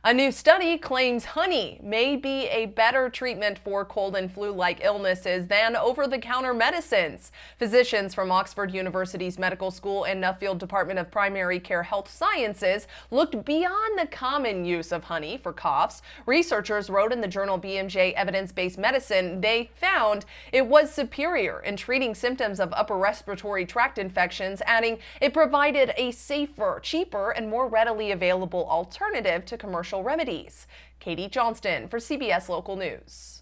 A new study claims honey may be a better treatment for cold and flu-like illnesses than over-the-counter medicines. Physicians from Oxford University's Medical School and Nuffield Department of Primary Care Health Sciences looked beyond the common use of honey for coughs. Researchers wrote in the journal BMJ Evidence-Based Medicine they found it was superior in treating symptoms of upper respiratory tract infections, adding it provided a safer, cheaper, and more readily available alternative to commercial remedies. Katie Johnston for CBS Local News.